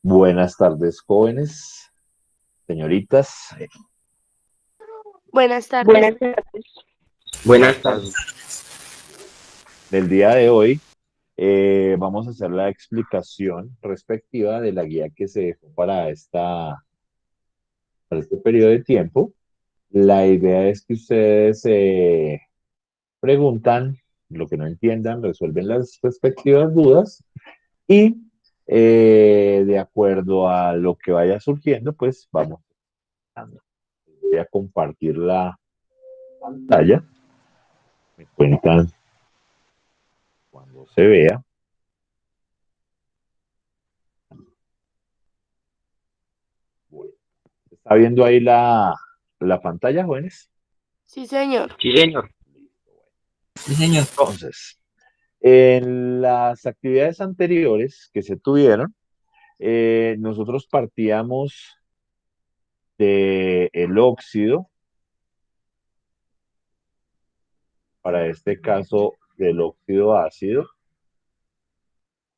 Buenas tardes, jóvenes, señoritas. Buenas tardes. Buenas tardes. Buenas tardes. Del día de hoy vamos a hacer la explicación respectiva de la guía que se dejó para este periodo de tiempo. La idea es que ustedes preguntan lo que no entiendan, resuelven las respectivas dudas y de acuerdo a lo que vaya surgiendo, pues vamos. Voy a compartir la pantalla. Me cuentan cuando se vea. Bueno, ¿está viendo ahí la pantalla, jóvenes? Sí, señor. Sí, señor. Sí, señor. Entonces, en las actividades anteriores que se tuvieron, nosotros partíamos del óxido, para este caso del óxido ácido,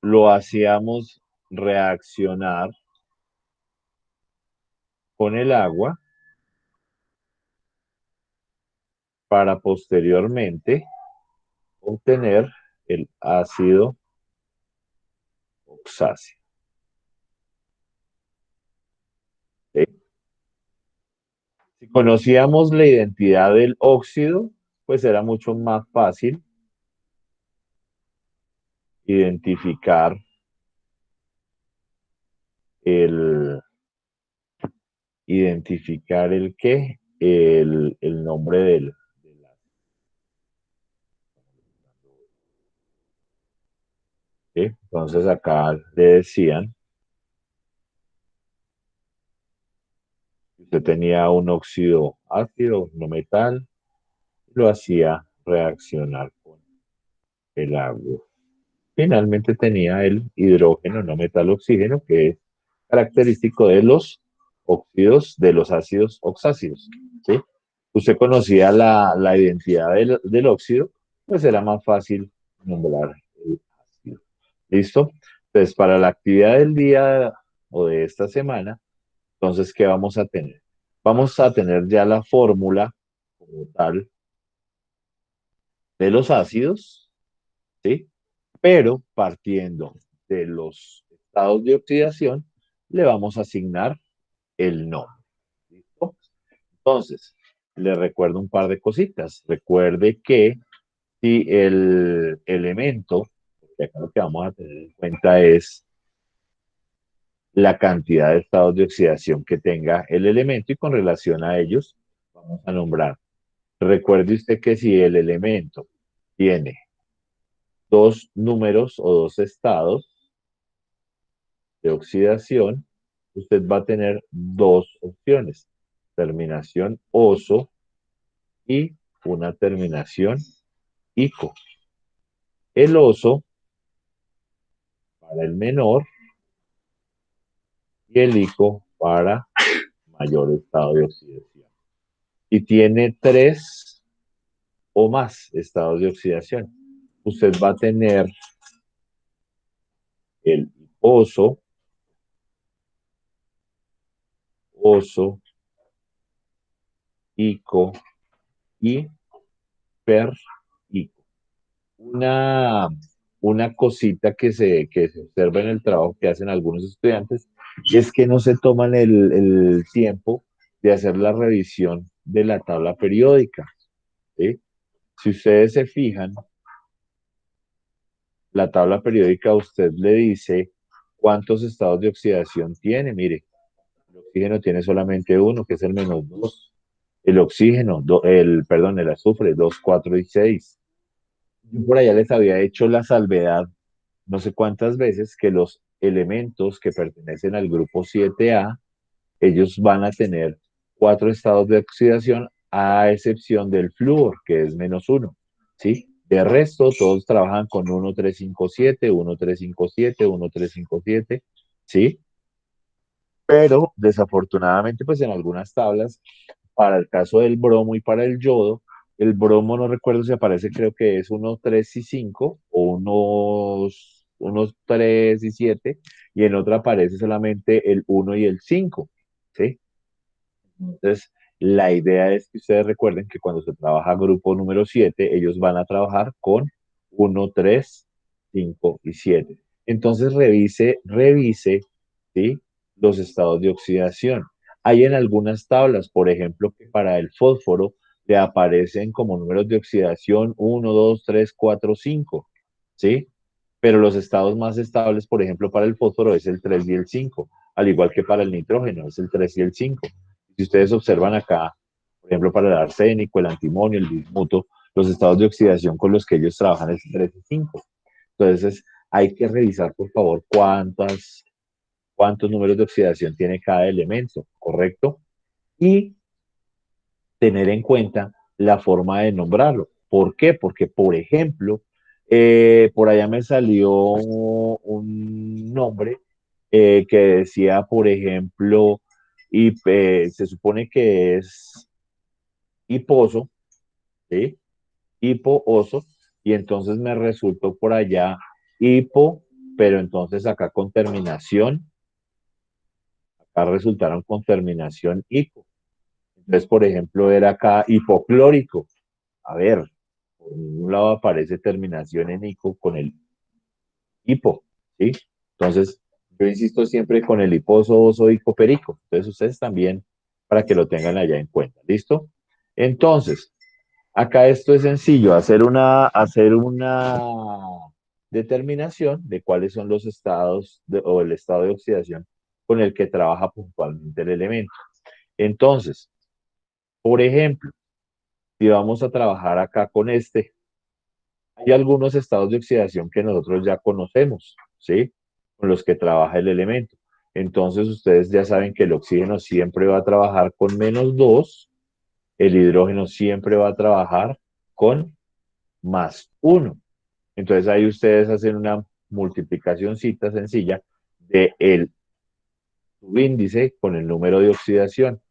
lo hacíamos reaccionar con el agua para posteriormente obtener el ácido oxácido. ¿Sí? Si conocíamos la identidad del óxido, pues era mucho más fácil identificar el, identificar el qué, el nombre ¿sí? Entonces acá le decían que usted tenía un óxido ácido, no metal, lo hacía reaccionar con el agua. Finalmente tenía el hidrógeno, no metal oxígeno, que es característico de los óxidos, de los ácidos oxácidos. ¿Sí? Usted conocía la identidad del óxido, pues era más fácil nombrar el ácido. ¿Listo? Entonces, para la actividad del día o de esta semana, entonces, ¿qué vamos a tener? Vamos a tener ya la fórmula como tal de los ácidos, ¿sí? Pero partiendo de los estados de oxidación, le vamos a asignar el nombre. ¿Listo? Entonces, le recuerdo un par de cositas. Recuerde que si el elemento, que acá lo que vamos a tener en cuenta es la cantidad de estados de oxidación que tenga el elemento y con relación a ellos vamos a nombrar. Recuerde usted que si el elemento tiene dos números o dos estados de oxidación, usted va a tener dos opciones, terminación oso y una terminación ico. El oso para el menor y el ico para mayor estado de oxidación. Y tiene tres o más estados de oxidación. Usted va a tener el oso, oso, ico y per ico. Una, una cosita que se observa en el trabajo que hacen algunos estudiantes es que no se toman el tiempo de hacer la revisión de la tabla periódica. ¿Sí? Si ustedes se fijan, la tabla periódica a usted le dice cuántos estados de oxidación tiene. Mire, el oxígeno tiene solamente uno, que es el -2. El oxígeno, perdón, el azufre, 2, 4 y 6. Yo por allá les había hecho la salvedad no sé cuántas veces que los elementos que pertenecen al grupo 7A, ellos van a tener cuatro estados de oxidación a excepción del flúor, que es -1, ¿sí? De resto, todos trabajan con 1,357, 1,357, 1,357, ¿sí? Pero desafortunadamente, pues en algunas tablas, para el caso del bromo y para el yodo, el bromo no recuerdo si aparece, creo que es 1,3 y 5 o 1, unos 3 y 7, y en otra aparece solamente el 1 y el 5, ¿sí? Entonces, la idea es que ustedes recuerden que cuando se trabaja grupo número 7 ellos van a trabajar con 1, 3, 5 y 7. Entonces, revise, ¿sí? Los estados de oxidación. Hay en algunas tablas, por ejemplo, que para el fósforo le aparecen como números de oxidación 1, 2, 3, 4, 5, ¿sí? Pero los estados más estables, por ejemplo, para el fósforo es el 3 y el 5, al igual que para el nitrógeno, es el 3 y el 5. Si ustedes observan acá, por ejemplo, para el arsénico, el antimonio, el bismuto, los estados de oxidación con los que ellos trabajan es 3 y 5. Entonces, hay que revisar, por favor, cuántos números de oxidación tiene cada elemento, ¿correcto? Y tener en cuenta la forma de nombrarlo. ¿Por qué? Porque, por ejemplo, por allá me salió un nombre que decía, por ejemplo, y se supone que es hiposo, ¿sí? Hipooso, y entonces me resultó por allá hipo, pero entonces acá con terminación, acá resultaron con terminación hipo. Entonces, por ejemplo, era acá hipoclórico. A ver, por un lado aparece terminación en ico con el hipo, ¿sí? Entonces, yo insisto siempre con el hiposo, oso, ico, perico. Entonces, ustedes también, para que lo tengan allá en cuenta, ¿listo? Entonces, acá esto es sencillo, hacer una determinación de cuáles son los estados o el estado de oxidación con el que trabaja puntualmente el elemento. Entonces, por ejemplo, si vamos a trabajar acá con este, hay algunos estados de oxidación que nosotros ya conocemos, ¿sí? Con los que trabaja el elemento. Entonces, ustedes ya saben que el oxígeno siempre va a trabajar con -2, el hidrógeno siempre va a trabajar con +1. Entonces, ahí ustedes hacen una multiplicacióncita sencilla de el subíndice con el número de oxidación,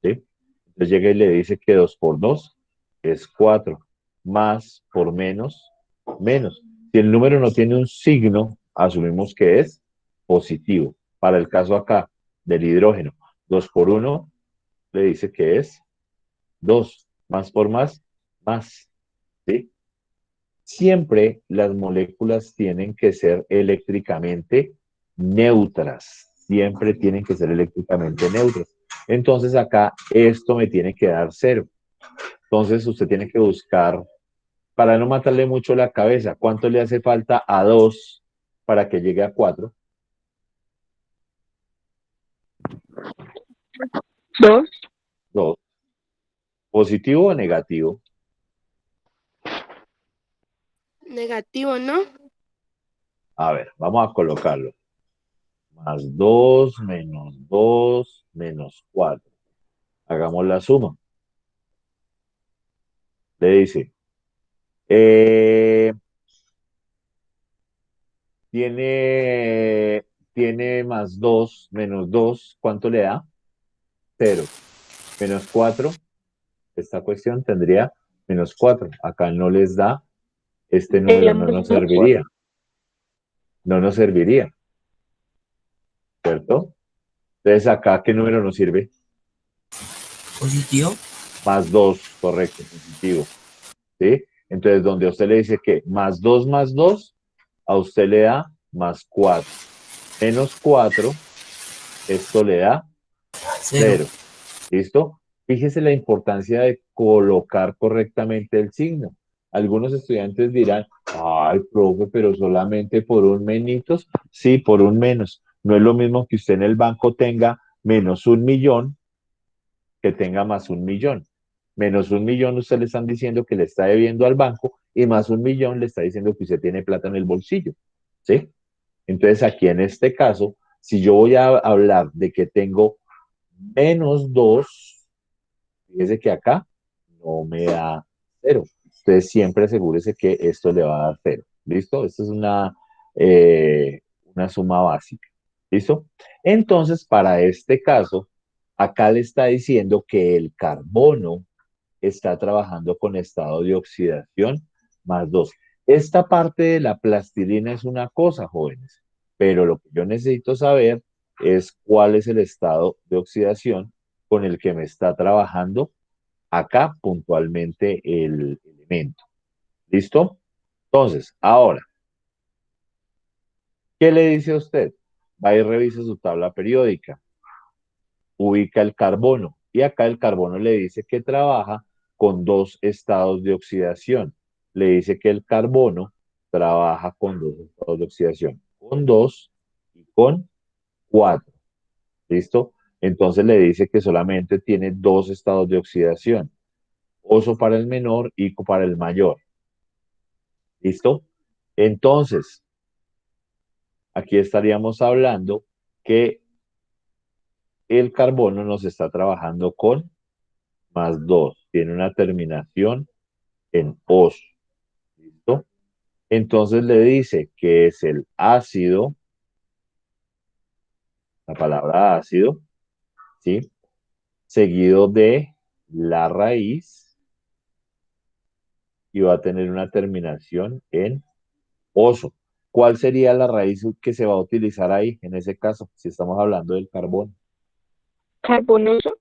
¿sí? Entonces llega y le dice que 2 por 2 es 4, más por menos, menos. Si el número no tiene un signo, asumimos que es positivo. Para el caso acá del hidrógeno, 2 por 1 le dice que es 2, más por más, ¿sí? Siempre las moléculas tienen que ser eléctricamente neutras, siempre tienen que ser eléctricamente neutras. Entonces acá esto me tiene que dar 0. Entonces usted tiene que buscar, para no matarle mucho la cabeza, ¿cuánto le hace falta a 2 para que llegue a 4? Dos. 2. ¿Positivo o negativo? Negativo, ¿no? A ver, vamos a colocarlo. +2 menos 2 menos 4. Hagamos la suma. Le dice, eh, tiene, tiene +2 menos 2, ¿cuánto le da? 0. Menos 4, esta cuestión tendría -4. Acá no les da, este número no nos Menos serviría, no nos serviría, ¿cierto? Entonces acá, ¿qué número nos sirve? Positivo. +2, correcto, positivo, ¿sí? Entonces, donde a usted le dice que más 2, a usted le da +4. -4, esto le da Cero. 0. ¿Listo? Fíjese la importancia de colocar correctamente el signo. Algunos estudiantes dirán, ay, profe, pero solamente por un menitos. Sí, por un menos. No es lo mismo que usted en el banco tenga -1 millón que tenga +1 millón. -1 millón usted le están diciendo que le está debiendo al banco y +1 millón le está diciendo que usted tiene plata en el bolsillo. ¿Sí? Entonces aquí en este caso, si yo voy a hablar de que tengo -2, fíjese que acá no me da 0. Entonces siempre asegúrese que esto le va a dar 0. ¿Listo? Esta es una suma básica. ¿Listo? Entonces, para este caso, acá le está diciendo que el carbono está trabajando con estado de oxidación +2. Esta parte de la plastilina es una cosa, jóvenes, pero lo que yo necesito saber es cuál es el estado de oxidación con el que me está trabajando acá puntualmente el elemento. ¿Listo? Entonces, ahora, ¿qué le dice a usted? Va y revisa su tabla periódica, ubica el carbono y acá el carbono le dice que trabaja con dos estados de oxidación. Le dice que el carbono trabaja con dos estados de oxidación, con 2 y con 4. ¿Listo? Entonces le dice que solamente tiene dos estados de oxidación, oso para el menor, ico para el mayor. ¿Listo? Entonces, aquí estaríamos hablando que el carbono nos está trabajando con +2, tiene una terminación en os. ¿Listo? Entonces le dice que es el ácido, la palabra ácido, ¿sí? Seguido de la raíz y va a tener una terminación en oso. ¿Cuál sería la raíz que se va a utilizar ahí, en ese caso, si estamos hablando del carbono? Carbonoso.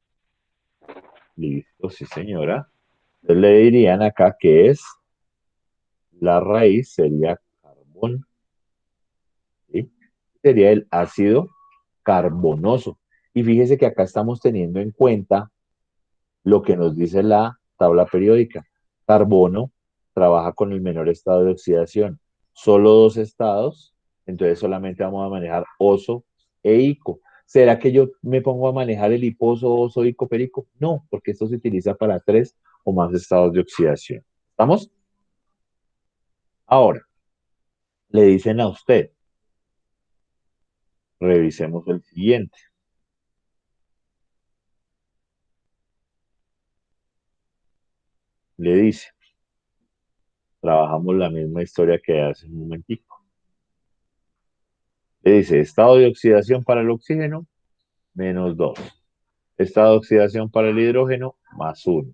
Listo, sí, señora. Entonces le dirían acá que es la raíz, sería carbón, ¿sí? Sería el ácido carbonoso. Y fíjese que acá estamos teniendo en cuenta lo que nos dice la tabla periódica. Carbono trabaja con el menor estado de oxidación. Solo dos estados, entonces solamente vamos a manejar oso e ico. ¿Será que yo me pongo a manejar el hiposo, oso, ico, perico? No, porque esto se utiliza para 3 o más estados de oxidación. ¿Estamos? Ahora, le dicen a usted, revisemos el siguiente. Le dice, trabajamos la misma historia que hace un momentico. Le dice, estado de oxidación para el oxígeno, -2. Estado de oxidación para el hidrógeno, +1.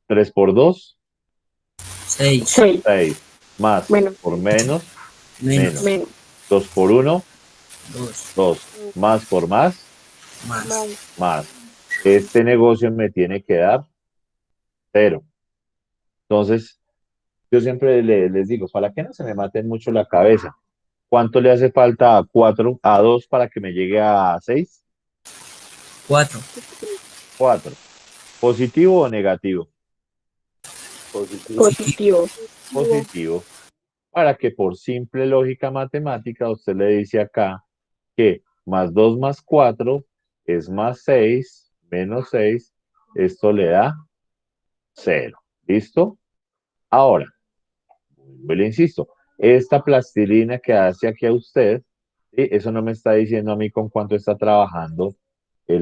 3 por 2, 6. 6. 6. Más Bueno, por menos, Menos. menos. menos. 2 por 1, 2. 2. Más por más, Más. Más. más. Este negocio me tiene que dar 0. Entonces, yo siempre les digo, para que no se me maten mucho la cabeza, ¿cuánto le hace falta a 4, a 2 para que me llegue a 6? 4. 4. ¿Positivo o negativo? Positivo. Positivo. Para que por simple lógica matemática usted le dice acá que +2 más 4 es +6, -6, esto le da 0. ¿Listo? Ahora, yo le insisto, esta plastilina que hace aquí a usted, ¿sí? Eso no me está diciendo a mí con cuánto está trabajando ¿qué?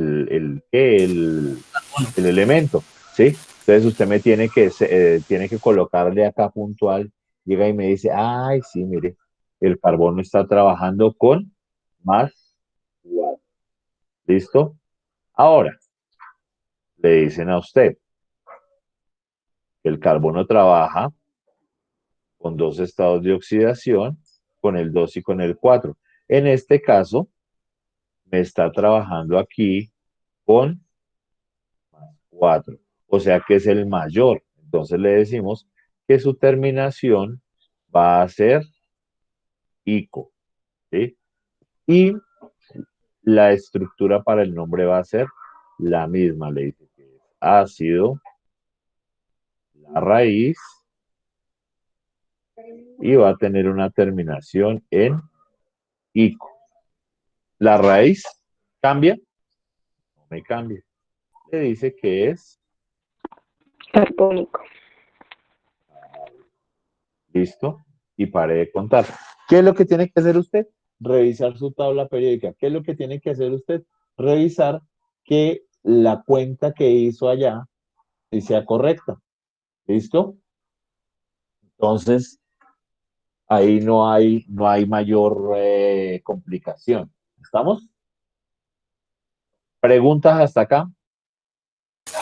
Carbono. El elemento, ¿sí? Entonces usted me tiene que colocarle acá puntual, llega y me dice, ay, sí, mire, el carbono está trabajando con +4. ¿Listo? Ahora, le dicen a usted que el carbono trabaja con dos estados de oxidación, con el 2 y con el 4. En este caso, me está trabajando aquí con +4, o sea que es el mayor. Entonces le decimos que su terminación va a ser ico, ¿sí? Y la estructura para el nombre va a ser la misma. Le dice que es ácido, la raíz, y va a tener una terminación en ico. La raíz cambia, no me cambia. Le dice que es Carbónico. listo y pare de contar. ¿Qué es lo que tiene que hacer usted? Revisar su tabla periódica. ¿Qué es lo que tiene que hacer usted? Revisar que la cuenta que hizo allá sí sea correcta. ¿Listo? Entonces, ahí no hay mayor complicación. ¿Estamos? ¿Preguntas hasta acá?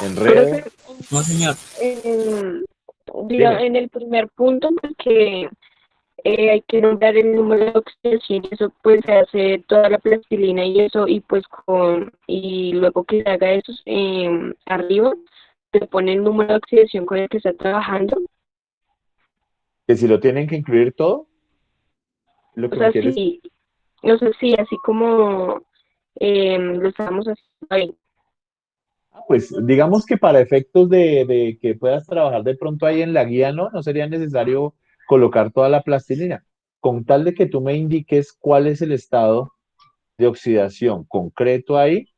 ¿Enredo? Profe, No, señor. en, Dime. En el primer punto, porque hay que nombrar el número de oxidación y eso pues se hace toda la plastilina y eso y pues y luego que se haga eso arriba se pone el número de oxidación con el que está trabajando. Que si lo tienen que incluir todo, lo O que me sea, quieres. sí, no sé si así como lo estábamos haciendo ahí. Pues digamos que para efectos de que puedas trabajar de pronto ahí en la guía, ¿no? No sería necesario colocar toda la plastilina. Con tal de que tú me indiques cuál es el estado de oxidación concreto ahí,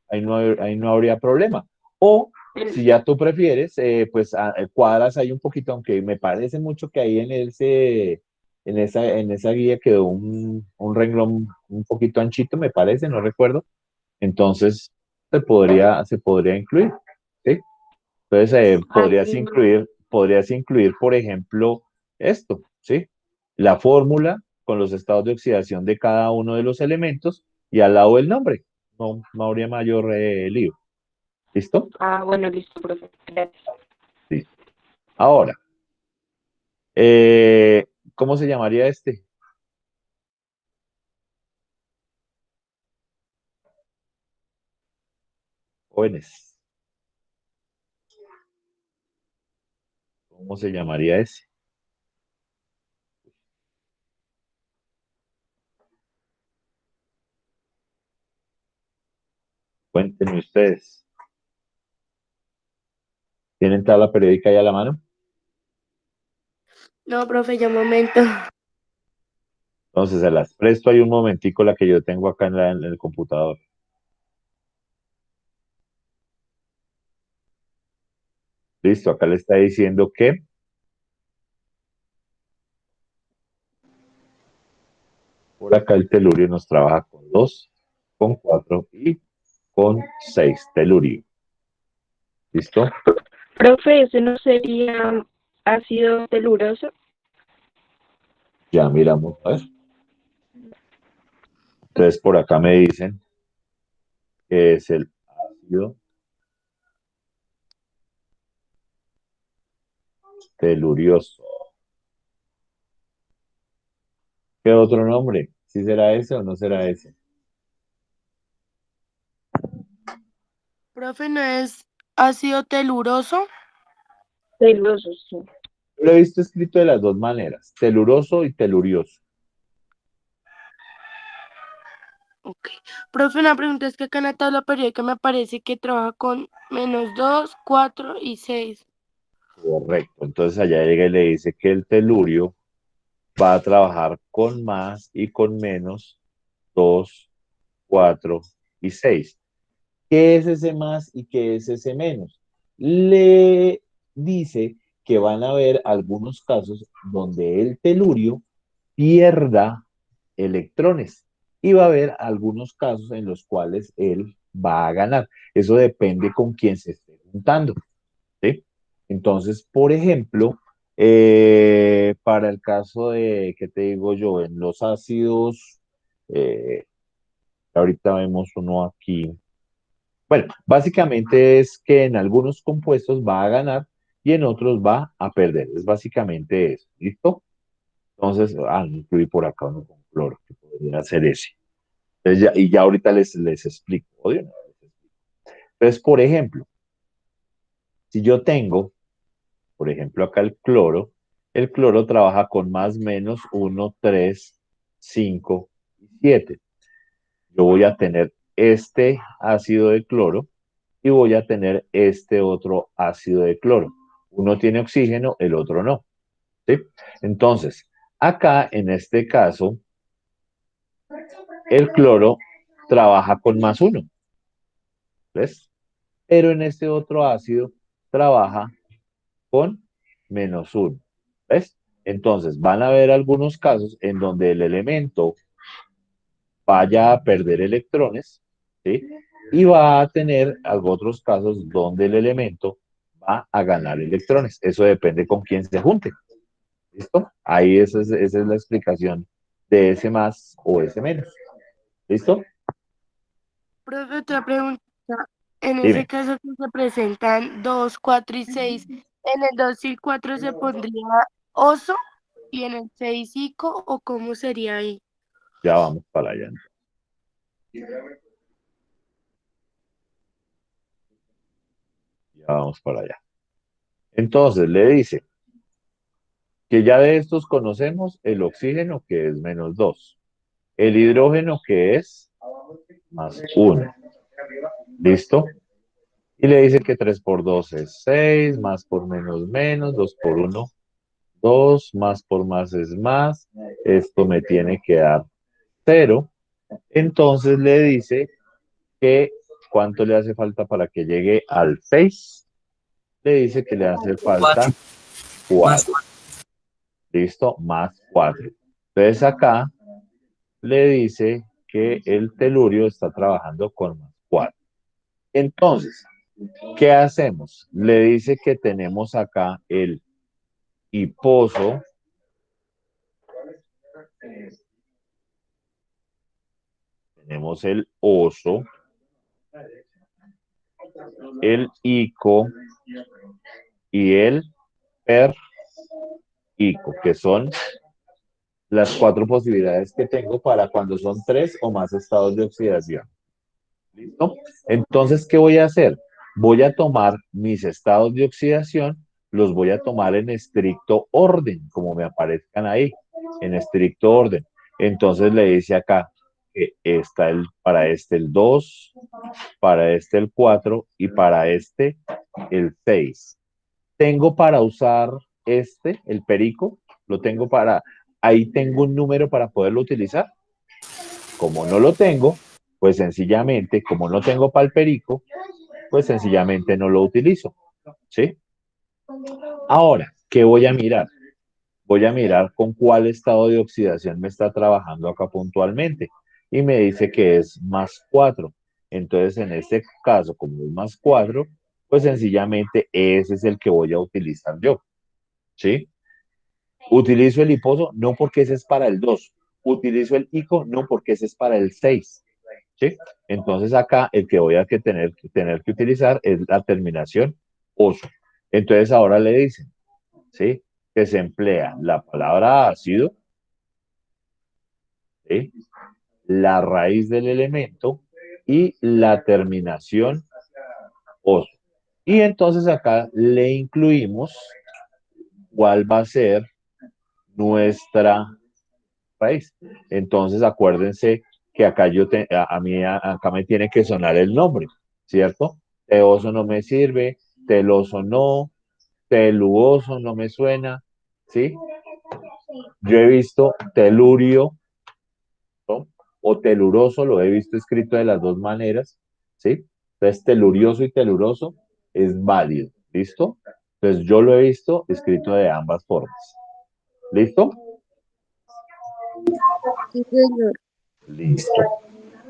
ahí no habría problema. O si ya tú prefieres, pues cuadras ahí un poquito, aunque me parece mucho que ahí en esa guía quedó un renglón un poquito anchito, me parece, no recuerdo. Entonces se podría incluir, ¿sí? Entonces Ay, no. podrías incluir, por ejemplo, esto, ¿sí? La fórmula con los estados de oxidación de cada uno de los elementos y al lado el nombre. No, no habría mayor lío. ¿Listo? Ah, bueno, listo, profe. Gracias. Listo. Ahora, eh, ¿cómo se llamaría este? Jóvenes, ¿cómo se llamaría ese? Cuéntenme ustedes. ¿Tienen tabla periódica ahí a la mano? No, profe, ya un momento. Entonces, se las presto ahí un momentico la que yo tengo acá en el computador. Listo, acá le está diciendo que por acá el telurio nos trabaja con 2, con 4 y con 6 telurio. ¿Listo? Profe, ¿ese no sería ácido teluroso? Ya miramos a ver. Entonces, por acá me dicen que es el ácido telurioso. ¿Qué otro nombre? ¿Sí será ese o no será ese? Profe, ¿no es ácido teluroso? Teluroso, sí. Yo lo he visto escrito de las dos maneras, teluroso y telurioso. Ok. Profe, una pregunta es que acá en la tabla periódica me aparece que trabaja con -2, 4 y 6. Correcto. Entonces allá llega y le dice que el telurio va a trabajar con más y con menos 2, 4 y 6. ¿Qué es ese más y qué es ese menos? Le dice que van a haber algunos casos donde el telurio pierda electrones y va a haber algunos casos en los cuales él va a ganar. Eso depende con quién se esté juntando, ¿sí? Entonces, por ejemplo, para el caso de, ¿qué te digo yo? En los ácidos, eh, ahorita vemos uno aquí. Bueno, básicamente es que en algunos compuestos va a ganar y en otros va a perder. Es básicamente eso. ¿Listo? Entonces, incluí por acá uno con cloro, que podría ser ese. Entonces, y ya ahorita les explico. Oye, no, les explico. Entonces, por ejemplo, si yo tengo, por ejemplo, acá el cloro trabaja con más, menos, uno, 3, 5 y 7. Yo voy a tener este ácido de cloro y voy a tener este otro ácido de cloro. Uno tiene oxígeno, el otro no. ¿Sí? Entonces, acá en este caso, el cloro trabaja con más uno, ¿ves? Pero en este otro ácido trabaja con menos uno, ¿ves? Entonces, van a haber algunos casos en donde el elemento vaya a perder electrones, ¿sí? Y va a tener otros casos donde el elemento va a ganar electrones. Eso depende con quién se junte. ¿Listo? Ahí esa es la explicación de ese más o ese menos. ¿Listo? Profe, otra pregunta. En ese Dime. caso que se presentan 2, 4 y 6, En el 2 y 4 se pondría oso y en el 6 ico, o cómo sería ahí. Ya vamos para allá. Ya vamos para allá. Entonces le dice que ya de estos conocemos el oxígeno, que es -2, el hidrógeno, que es +1. ¿Listo? Y le dice que 3 por 2 es 6, más por menos menos, 2 por 1, 2, más por más es más. Esto me tiene que dar 0. Entonces le dice que cuánto le hace falta para que llegue al 6. Le dice que le hace falta 4 más 4. 4. ¿Listo? Más 4. Entonces acá le dice que el telurio está trabajando con +4. Entonces, ¿qué hacemos? Le dice que tenemos acá el hiposo, tenemos el oso, el ico y el per ico, que son las 4 posibilidades que tengo para cuando son 3 o más estados de oxidación. ¿Listo? Entonces, ¿qué voy a hacer? Voy a tomar mis estados de oxidación, los voy a tomar en estricto orden, como me aparezcan ahí, en estricto orden. Entonces le dice acá que está para este el 2, para este el 4 y para este el 6. Tengo para usar el perico, lo tengo ahí tengo un número para poderlo utilizar. Como no lo tengo, pues sencillamente, como no tengo para el perico, pues sencillamente no lo utilizo. ¿Sí? Ahora, ¿qué voy a mirar? Voy a mirar con cuál estado de oxidación me está trabajando acá puntualmente. Y me dice que es +4. Entonces, en este caso, como es +4, pues sencillamente ese es el que voy a utilizar yo. ¿Sí? Utilizo el hiposo no porque ese es para el 2. Utilizo el ico no porque ese es para el 6. ¿Sí? Entonces acá el que voy a tener que utilizar es la terminación oso. Entonces ahora le dicen, ¿sí? Que se emplea la palabra ácido, ¿sí? La raíz del elemento y la terminación oso. Y entonces acá le incluimos cuál va a ser nuestra raíz. Entonces acuérdense que acá a mí acá me tiene que sonar el nombre, ¿cierto? Teoso no me sirve, teloso no, teluoso no me suena, ¿sí? Yo he visto telurio, ¿no? O teluroso, lo he visto escrito de las dos maneras, ¿sí? Entonces telurioso y teluroso es válido, ¿listo? Entonces yo lo he visto escrito de ambas formas. ¿Listo? Sí, señor. Listo.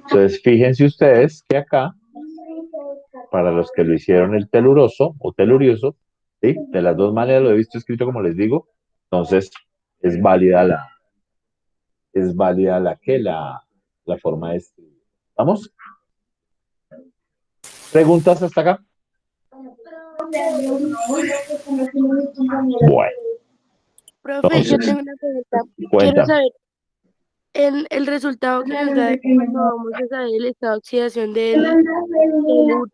Entonces, fíjense ustedes que acá, para los que lo hicieron el teluroso o telurioso, ¿sí? De las dos maneras lo he visto escrito como les digo, entonces es válida la forma de escribir. ¿Vamos? ¿Preguntas hasta acá? Bueno, Profe, yo entonces, tengo una pregunta. Quiero cuéntame. saber el resultado que nos da cuando vamos a saber el estado de oxidación del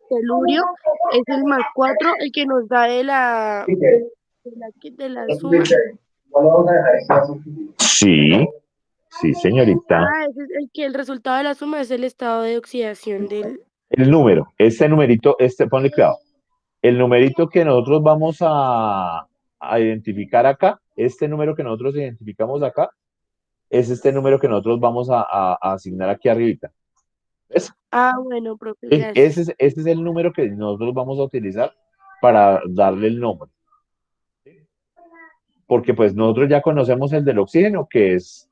telurio. Es el +4, el que nos da de la suma. Sí, sí, señorita. Ah, ese es el resultado de la suma es el estado de oxidación del. El número, este numerito, ponle cuidado. El numerito que nosotros vamos a identificar acá, este número que nosotros identificamos acá, es este número que nosotros vamos a asignar aquí arribita. ¿Ves? Ah, bueno, profe, Sí, gracias. ese es el número que nosotros vamos a utilizar para darle el nombre. Porque pues nosotros ya conocemos el del oxígeno, que es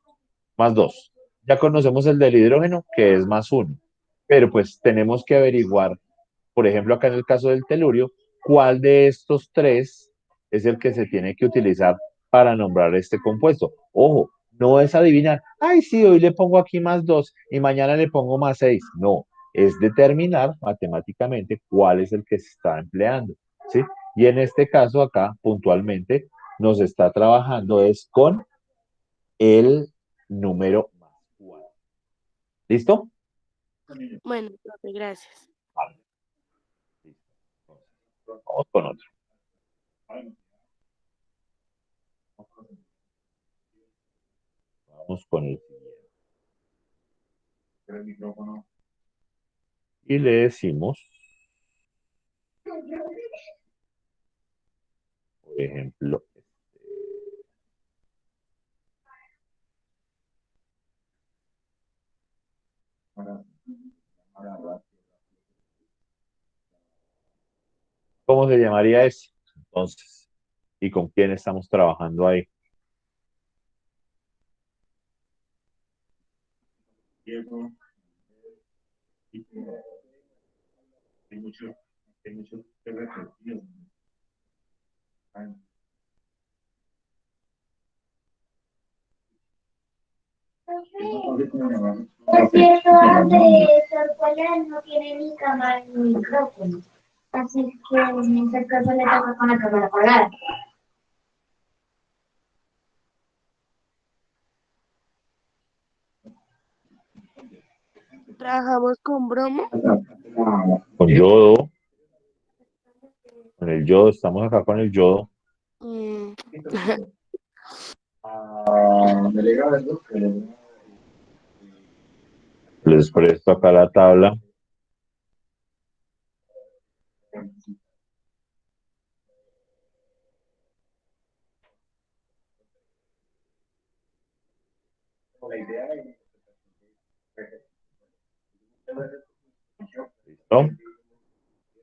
+2. Ya conocemos el del hidrógeno, que es +1. Pero pues tenemos que averiguar, por ejemplo, acá en el caso del telurio, cuál de estos tres es el que se tiene que utilizar para nombrar este compuesto. Ojo, no es adivinar, ay, sí, hoy le pongo aquí +2 y mañana le pongo +6. No, es determinar matemáticamente cuál es el que se está empleando, ¿sí? Y en este caso acá, puntualmente, nos está trabajando es con el número más 4. ¿Listo? Bueno, profe, gracias. Vale. Listo. Vamos con otro. Vamos con el siguiente. Y le decimos, por ejemplo, ¿cómo se llamaría ese? Entonces, ¿y con quién estamos trabajando ahí? Por cierto, donde Sorpola no tiene ni cámara ni micrófono. Así que en ese caso le toca con la cámara apagada. Trabajamos con bromo. Con yodo. Con el yodo, estamos acá con el yodo. Mm, Les presto acá la tabla. ¿Listo?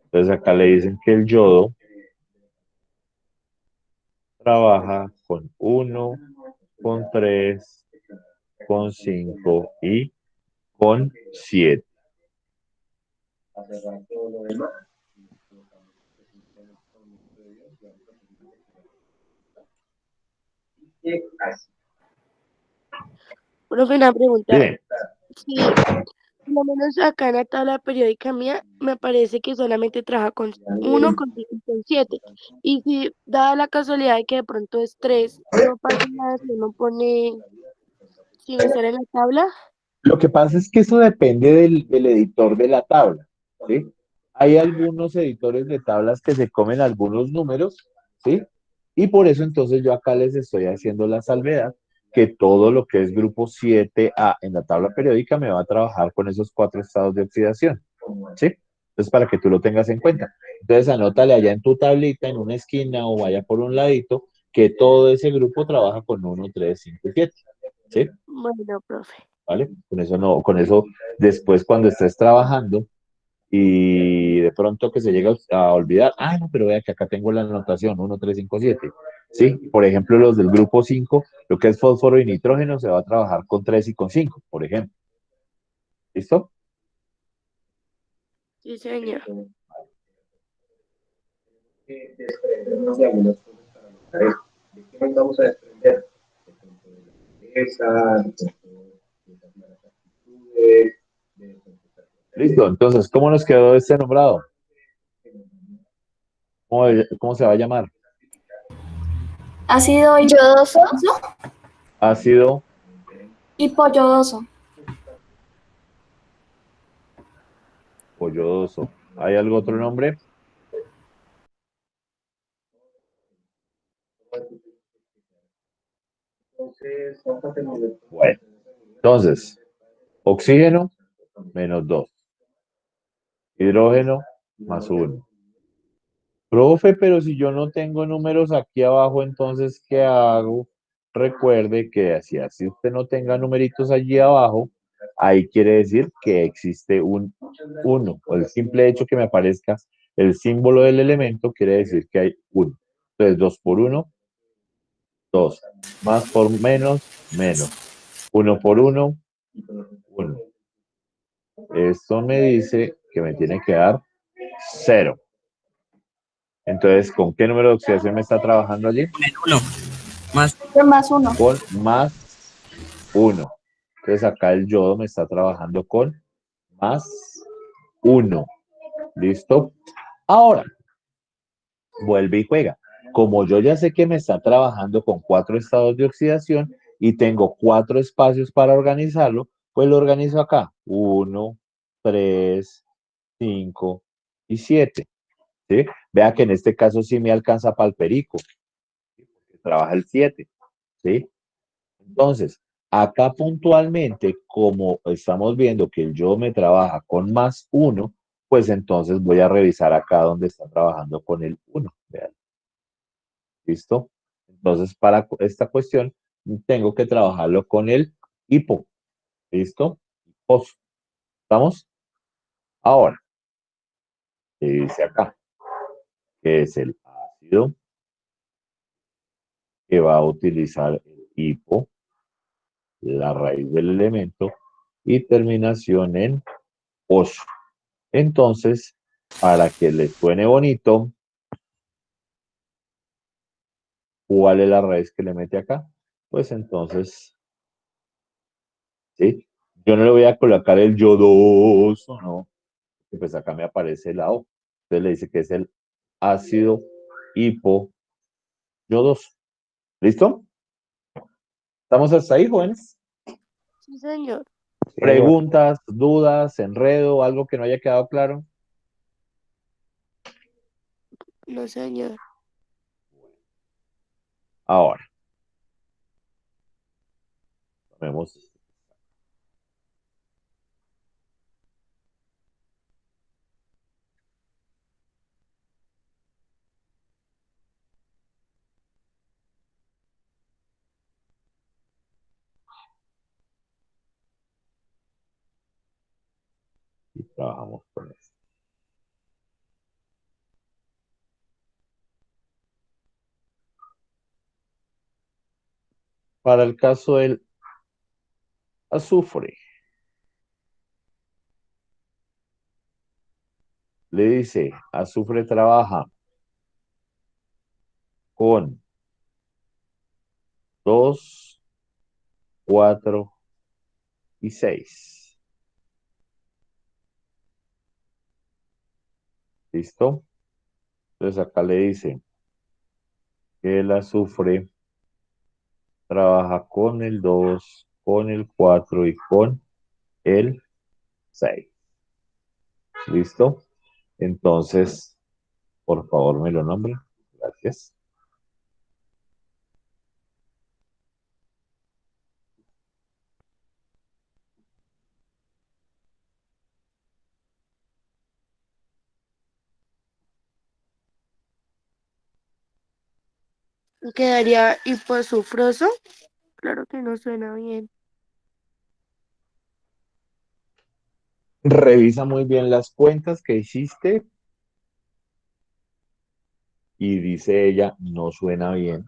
Entonces acá le dicen que el yodo trabaja con 1, con 3, con 5 y con 7. profe, una pregunta. Dime, Sí, por lo menos acá en la tabla periódica mía me parece que solamente trabaja con 1, con 5 y con 7. Y si, dada la casualidad de que de pronto es 3, no pasa nada si uno pone, si no sale en la tabla. lo que pasa es que eso depende del editor de la tabla, ¿sí? Hay algunos editores de tablas que se comen algunos números, ¿sí? Y por eso entonces yo acá les estoy haciendo la salvedad que todo lo que es grupo 7A en la tabla periódica me va a trabajar con esos 4 estados de oxidación, ¿sí? Entonces, para que tú lo tengas en cuenta. Entonces, anótale allá en tu tablita, en una esquina o vaya por un ladito, que todo ese grupo trabaja con 1, 3, 5 y 7, ¿sí? Bueno, profe. ¿Vale? Con eso no, con eso después cuando estés trabajando y de pronto que se llega a olvidar, no, pero vea que acá tengo la anotación 1, 3, 5, 7. Sí, por ejemplo, los del grupo 5, lo que es fósforo y nitrógeno se va a trabajar con 3 y con 5, por ejemplo. ¿Listo? Sí, señor. Vamos a desprender esa, Listo, entonces, ¿cómo nos quedó este nombrado? ¿Cómo se va a llamar? Ácido yodoso, Ácido hipoyodoso. polloso. ¿Hay algún otro nombre? Bueno, entonces, oxígeno, -2. Hidrógeno, +1. Profe, pero si yo no tengo números aquí abajo, entonces, ¿qué hago? Recuerde que así usted no tenga numeritos allí abajo, ahí quiere decir que existe un 1. O el simple hecho que me aparezca el símbolo del elemento quiere decir que hay 1. Entonces, 2 por 1, 2. Más por menos, menos. 1 por 1, 1. Esto me dice que me tiene que dar 0. Entonces, ¿con qué número de oxidación me está trabajando allí? Con el 1. Más. Más uno. Con +1. Entonces, acá el yodo me está trabajando con +1. ¿Listo? Ahora, vuelve y juega. Como yo ya sé que me está trabajando con 4 estados de oxidación y tengo 4 espacios para organizarlo, pues lo organizo acá. 1, 3, 5 y 7. ¿Sí? Vea que en este caso sí me alcanza para el perico, que trabaja el 7. ¿Sí? Entonces, acá puntualmente, como estamos viendo que el yo me trabaja con +1, pues entonces voy a revisar acá donde está trabajando con el 1. Vean. ¿Listo? Entonces, para esta cuestión, tengo que trabajarlo con el hipo. ¿Listo? Os. ¿Estamos? Ahora, ¿qué dice acá? Que es el ácido que va a utilizar el hipo, la raíz del elemento, y terminación en oso. Entonces, para que le suene bonito, ¿cuál es la raíz que le mete acá? Pues entonces, ¿sí? Yo no le voy a colocar el yodoso, ¿no? Pues acá me aparece la O. Entonces le dice que es el ácido hipoyodoso. ¿Listo? ¿Estamos hasta ahí, jóvenes? Sí, señor. Preguntas, dudas, enredo, algo que no haya quedado claro. No, señor. Ahora, vemos. Y trabajamos con esto. Para el caso del azufre, le dice, azufre trabaja con 2, 4 y 6. ¿Listo? Entonces acá le dice que el azufre trabaja con el 2, con el 4 y con el 6. ¿Listo? Entonces, por favor, me lo nombre. Gracias. ¿Quedaría hiposufroso? Claro que no suena bien. Revisa muy bien las cuentas que hiciste y dice ella, no suena bien.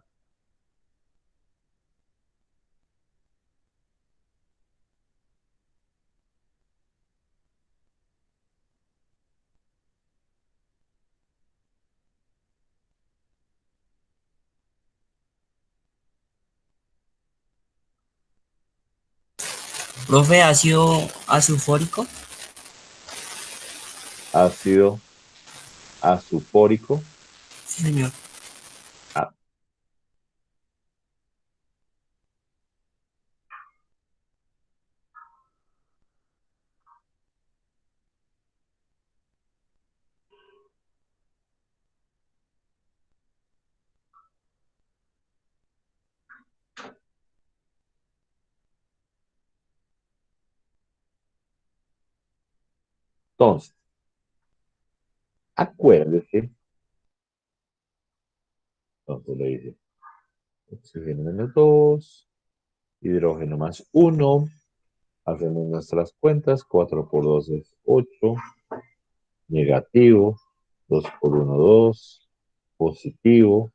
Profe, ácido azufórico. Ácido azufórico. Sí, señor. Ah, entonces, acuérdese, entonces le dice, oxígeno -2, hidrógeno +1. Hacemos nuestras cuentas. 4 por 2 es 8. Negativo. 2 por 1, 2. Positivo.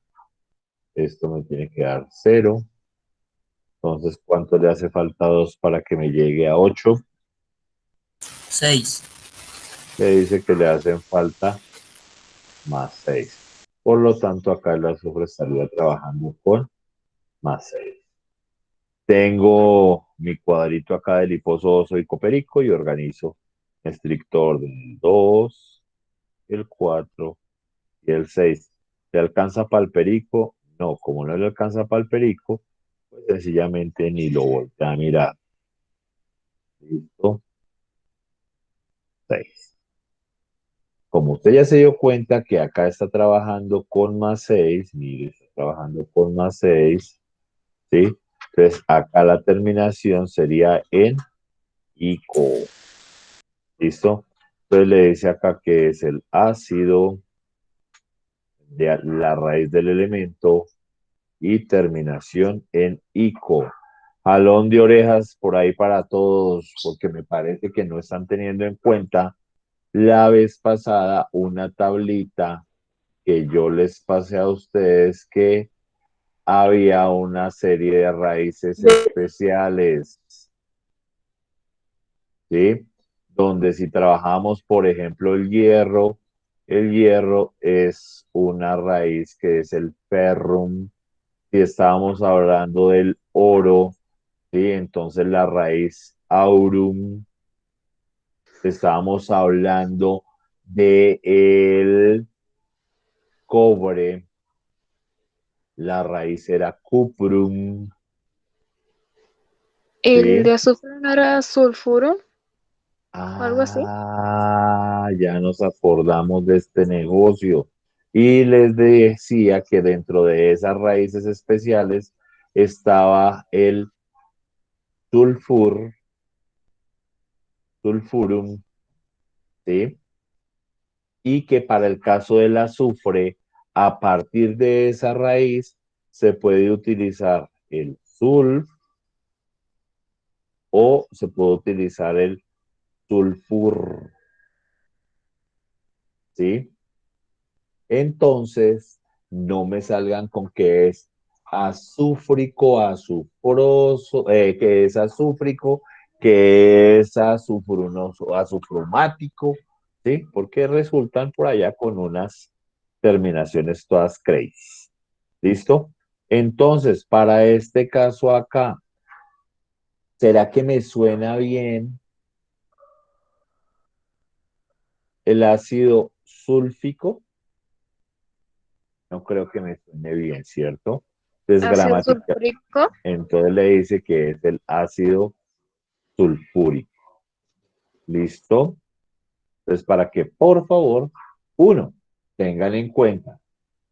Esto me tiene que dar 0. Entonces, ¿cuánto le hace falta a 2 para que me llegue a 8? 6. Le dice que le hacen falta +6. Por lo tanto, acá el azufre estaría trabajando con +6. Tengo mi cuadrito acá del hiposo y coperico y organizo estricto orden el 2, el 4 y el 6. ¿Le alcanza para el perico? No, como no le alcanza para el perico, pues sencillamente ni lo voltea a mirar. ¿Listo? 6. Como usted ya se dio cuenta que acá está trabajando con más 6, mire, está trabajando con más 6, ¿sí? Entonces acá la terminación sería en ico. ¿Listo? Entonces le dice acá que es el ácido de la raíz del elemento y terminación en ico. Jalón de orejas por ahí para todos, porque me parece que no están teniendo en cuenta la vez pasada una tablita que yo les pasé a ustedes que había una serie de raíces De- especiales, ¿sí? Donde si trabajamos, por ejemplo, el hierro es una raíz que es el ferrum. Si estábamos hablando del oro, ¿sí? Entonces la raíz aurum. Estábamos hablando de el cobre, la raíz era cuprum, El ¿sí? de azufre no era sulfuro o algo así. Ya nos acordamos de este negocio. Y les decía que dentro de esas raíces especiales estaba el sulfur, sulfurum, ¿sí? Y que para el caso del azufre, a partir de esa raíz, se puede utilizar el sulf o se puede utilizar el sulfur, ¿sí? Entonces, no me salgan con que es azúfrico, azufroso, que es azúfrico, que es azufrunoso, azufromático, ¿sí? Porque resultan por allá con unas terminaciones todas crazy. ¿Listo? Entonces, para este caso acá, ¿será que me suena bien el ácido sulfíco? No creo que me suene bien, ¿cierto? Entonces, Ácido gramática. sulfúrico. Entonces le dice que es el ácido sulfúrico. ¿Listo? Entonces, para que por favor, uno, tengan en cuenta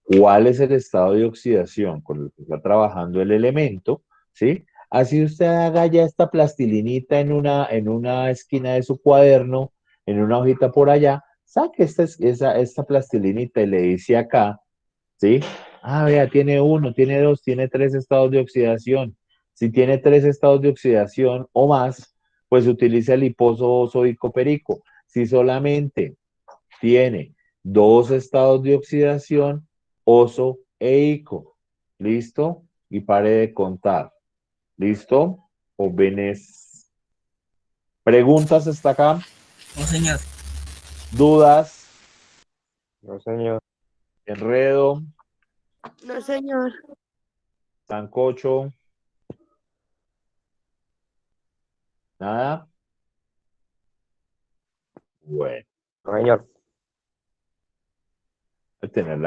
cuál es el estado de oxidación con el que está trabajando el elemento, ¿sí? Así usted haga ya esta plastilinita en una esquina de su cuaderno, en una hojita por allá, saque esta plastilinita y le dice acá, ¿sí? Ah, vea, tiene uno, tiene dos, tiene tres estados de oxidación. Si tiene tres estados de oxidación o más, pues utiliza el hiposo sódico perico. Si solamente tiene dos estados de oxidación, oso e ico. ¿Listo? Y pare de contar. ¿Listo? Jóvenes. ¿Preguntas hasta acá? No, señor. ¿Dudas? No, señor. ¿Enredo? No, señor. ¿Sancocho? ¿Nada? Bueno, No, señor. hay que tener la